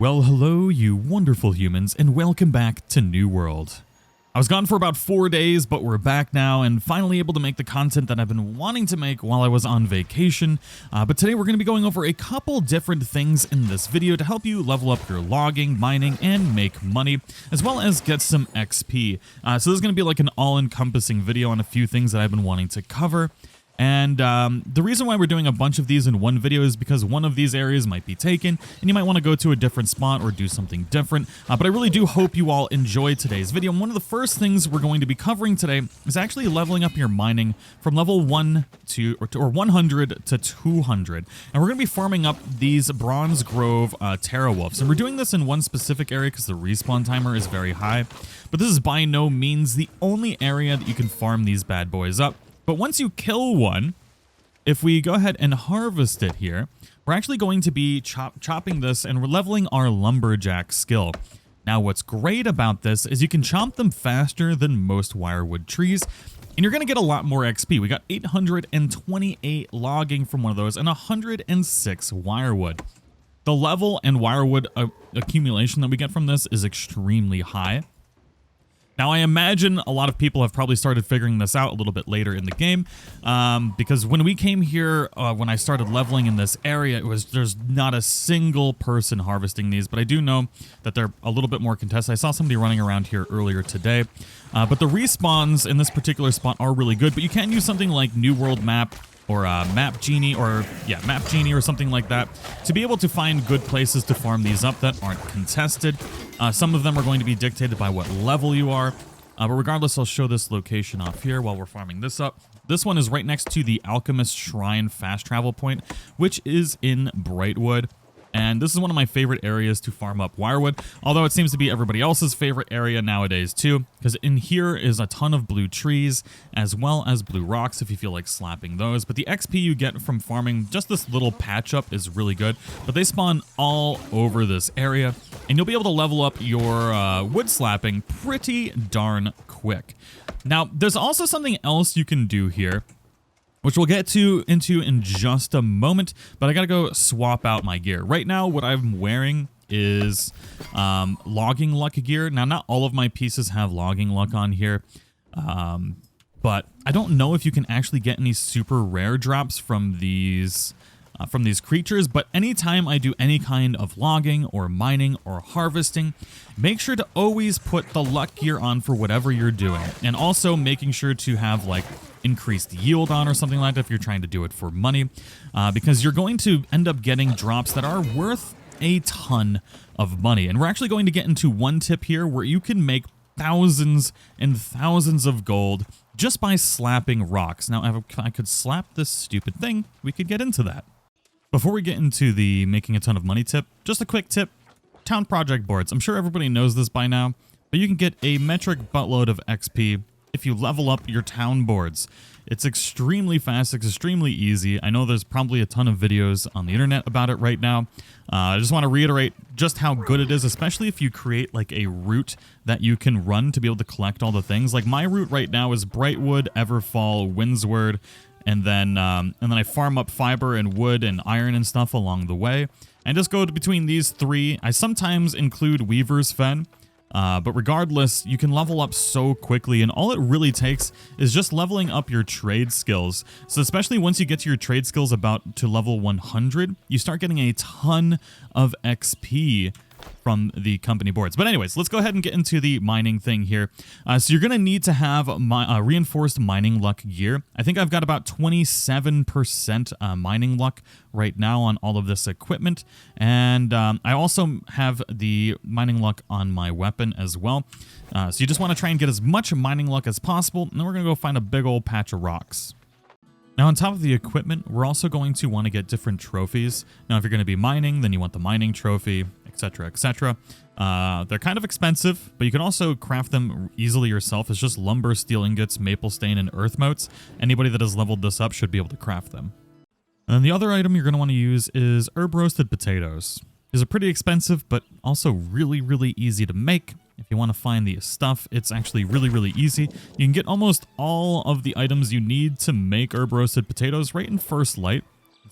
Well, hello, you wonderful humans, and welcome back to New World. I was gone for about 4 days, but we're back now and finally able to make the content that I've been wanting to make while I was on vacation. But today we're going to be going over a couple different things in this video to help you level up your logging, mining, and make money, as well as get some XP. So this is going to be like an all-encompassing video on a few things that I've been wanting to cover. And the reason why we're doing a bunch of these in one video is because one of these areas might be taken and you might want to go to a different spot or do something different. But I really do hope you all enjoyed today's video. And one of the first things we're going to be covering today is actually leveling up your mining from level 1 to or 100 to 200. And we're going to be farming up these Bronze Grove Terra Wolves. And we're doing this in one specific area because the respawn timer is very high. But this is by no means the only area that you can farm these bad boys up. But once you kill one, if we go ahead and harvest it here, we're actually going to be chopping this and we're leveling our lumberjack skill. Now, what's great about this is you can chop them faster than most wirewood trees, and you're going to get a lot more XP. We got 828 logging from one of those and 106 wirewood. The level and wirewood accumulation that we get from this is extremely high. Now, I imagine a lot of people have probably started figuring this out a little bit later in the game, because when we came here, when I started leveling in this area, there's not a single person harvesting these, but I do know that they're a little bit more contested. I saw somebody running around here earlier today, but the respawns in this particular spot are really good, but you can use something like New World Map or Map Genie or something like that to be able to find good places to farm these up that aren't contested. Some of them are going to be dictated by what level you are, but regardless, I'll show this location off here while we're farming this up. This one is right next to the Alchemist Shrine fast travel point, which is in Brightwood. And this is one of my favorite areas to farm up wirewood, although it seems to be everybody else's favorite area nowadays too, because in here is a ton of blue trees, as well as blue rocks if you feel like slapping those. But the XP you get from farming just this little patch up is really good, but they spawn all over this area, and you'll be able to level up your wood slapping pretty darn quick. Now, there's also something else you can do here, which we'll get into in just a moment, but I gotta go swap out my gear. Right now, what I'm wearing is logging luck gear. Now, not all of my pieces have logging luck on here, but I don't know if you can actually get any super rare drops from these creatures, but anytime I do any kind of logging or mining or harvesting, make sure to always put the luck gear on for whatever you're doing, and also making sure to have like increased yield on or something like that if you're trying to do it for money, because you're going to end up getting drops that are worth a ton of money. And we're actually going to get into one tip here where you can make thousands and thousands of gold just by slapping rocks. Now, if I could slap this stupid thing, we could get into that. Before we get into the making a ton of money tip, just a quick tip: town project boards. I'm sure everybody knows this by now, but you can get a metric buttload of XP if you level up your town boards. It's extremely fast, it's extremely easy. I know there's probably a ton of videos on the internet about it right now. I just want to reiterate just how good it is, especially if you create like a route that you can run to be able to collect all the things. Like my route right now is Brightwood, Everfall, Windsward, and then I farm up fiber and wood and iron and stuff along the way, and just go between these three. I sometimes include Weaver's Fen, but regardless, you can level up so quickly, and all it really takes is just leveling up your trade skills. So especially once you get to your trade skills about to level 100, you start getting a ton of XP from the company boards. But anyways, let's go ahead and get into the mining thing here. So you're going to need to have reinforced mining luck gear. I think I've got about 27% mining luck right now on all of this equipment. And I also have the mining luck on my weapon as well. So you just want to try and get as much mining luck as possible. And then we're going to go find a big old patch of rocks. Now, on top of the equipment, we're also going to want to get different trophies. Now, if you're going to be mining, then you want the mining trophy, etc., etc. They're kind of expensive, but you can also craft them easily yourself. It's just lumber, steel ingots, maple stain, and earth motes. Anybody that has leveled this up should be able to craft them. And then the other item you're going to want to use is herb roasted potatoes. These are pretty expensive, but also really, really easy to make. If you want to find the stuff, it's actually really, really easy. You can get almost all of the items you need to make herb roasted potatoes right in First Light.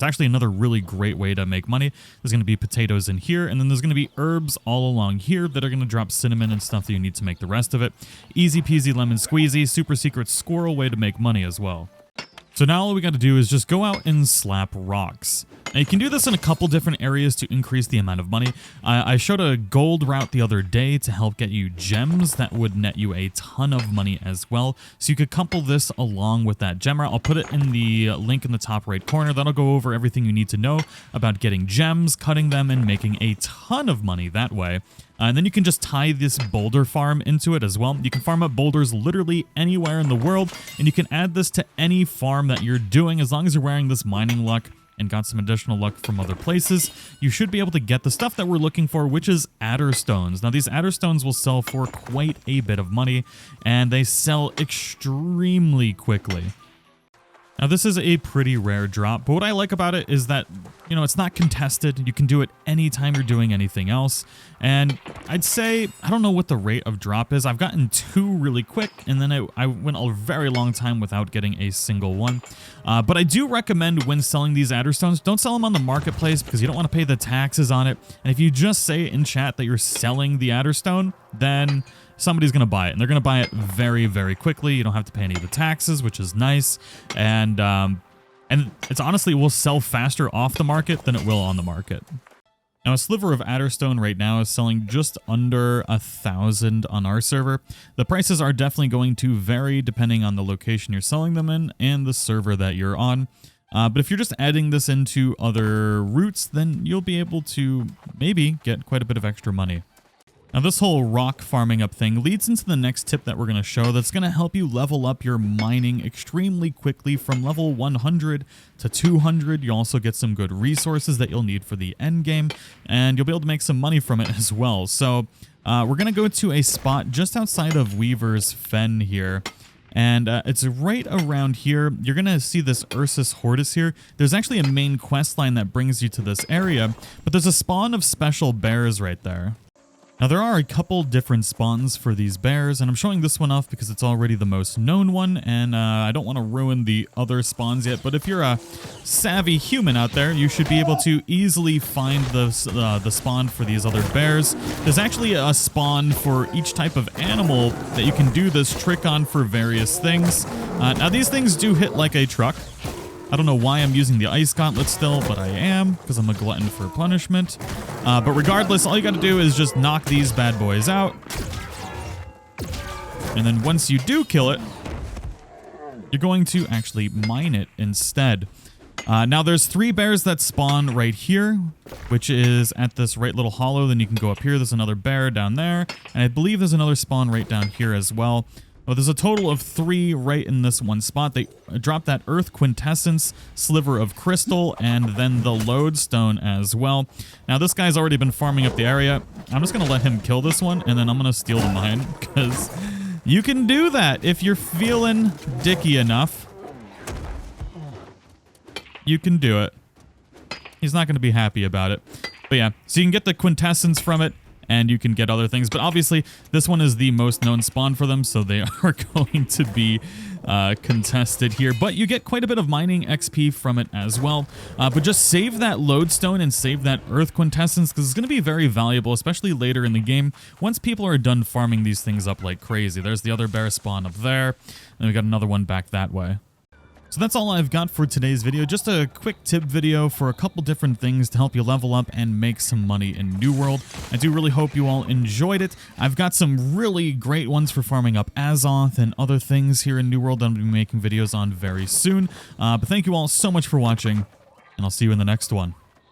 It's actually another really great way to make money. There's going to be potatoes in here, and then there's going to be herbs all along here that are going to drop cinnamon and stuff that you need to make the rest of it. Easy peasy lemon squeezy, super secret squirrel way to make money as well. So now all we got to do is just go out and slap rocks. Now you can do this in a couple different areas to increase the amount of money. I showed a gold route the other day to help get you gems that would net you a ton of money as well. So you could couple this along with that gem route. I'll put it in the link in the top right corner. That'll go over everything you need to know about getting gems, cutting them, and making a ton of money that way. And then you can just tie this boulder farm into it as well. You can farm up boulders literally anywhere in the world, and you can add this to any farm that you're doing as long as you're wearing this mining luck and got some additional luck from other places. You should be able to get the stuff that we're looking for, which is Adderstones. Now, these Adderstones will sell for quite a bit of money, and they sell extremely quickly. Now, this is a pretty rare drop, but what I like about it is that, you know, it's not contested. You can do it anytime you're doing anything else. And I'd say, I don't know what the rate of drop is. I've gotten 2 really quick, and then I went a very long time without getting a single one. But I do recommend when selling these Adderstones, don't sell them on the marketplace because you don't want to pay the taxes on it. And if you just say in chat that you're selling the Adderstone, then somebody's going to buy it, and they're going to buy it very, very quickly. You don't have to pay any of the taxes, which is nice. And it's honestly, it will sell faster off the market than it will on the market. Now, a sliver of Adderstone right now is selling just under 1,000 on our server. The prices are definitely going to vary depending on the location you're selling them in and the server that you're on. But if you're just adding this into other routes, then you'll be able to maybe get quite a bit of extra money. Now, this whole rock farming up thing leads into the next tip that we're going to show that's going to help you level up your mining extremely quickly from level 100 to 200. You also get some good resources that you'll need for the end game, and you'll be able to make some money from it as well. So we're going to go to a spot just outside of Weaver's Fen here. And it's right around here. You're going to see this Ursus Hortus here. There's actually a main quest line that brings you to this area, but there's a spawn of special bears right there. Now, there are a couple different spawns for these bears, and I'm showing this one off because it's already the most known one, and I don't want to ruin the other spawns yet, but if you're a savvy human out there, you should be able to easily find the spawn for these other bears. There's actually a spawn for each type of animal that you can do this trick on for various things. Now, these things do hit like a truck. I don't know why I'm using the ice gauntlet still, but I am, because I'm a glutton for punishment. But regardless, all you got to do is just knock these bad boys out. And then once you do kill it, you're going to actually mine it instead. Now, there's 3 bears that spawn right here, which is at this right little hollow. Then you can go up here. There's another bear down there. And I believe there's another spawn right down here as well. Well, there's a total of 3 right in this one spot. They drop that Earth Quintessence, Sliver of Crystal, and then the Lodestone as well. Now, this guy's already been farming up the area. I'm just going to let him kill this one, and then I'm going to steal the mine, because you can do that if you're feeling dicky enough. You can do it. He's not going to be happy about it. But yeah, so you can get the Quintessence from it, and you can get other things. But obviously, this one is the most known spawn for them, so they are going to be contested here. But you get quite a bit of mining XP from it as well. But just save that Lodestone and save that Earth Quintessence, because it's going to be very valuable, especially later in the game, once people are done farming these things up like crazy. There's the other bear spawn up there, and we got another one back that way. So that's all I've got for today's video. Just a quick tip video for a couple different things to help you level up and make some money in New World. I do really hope you all enjoyed it. I've got some really great ones for farming up Azoth and other things here in New World that I'm going to be making videos on very soon. But thank you all so much for watching, and I'll see you in the next one.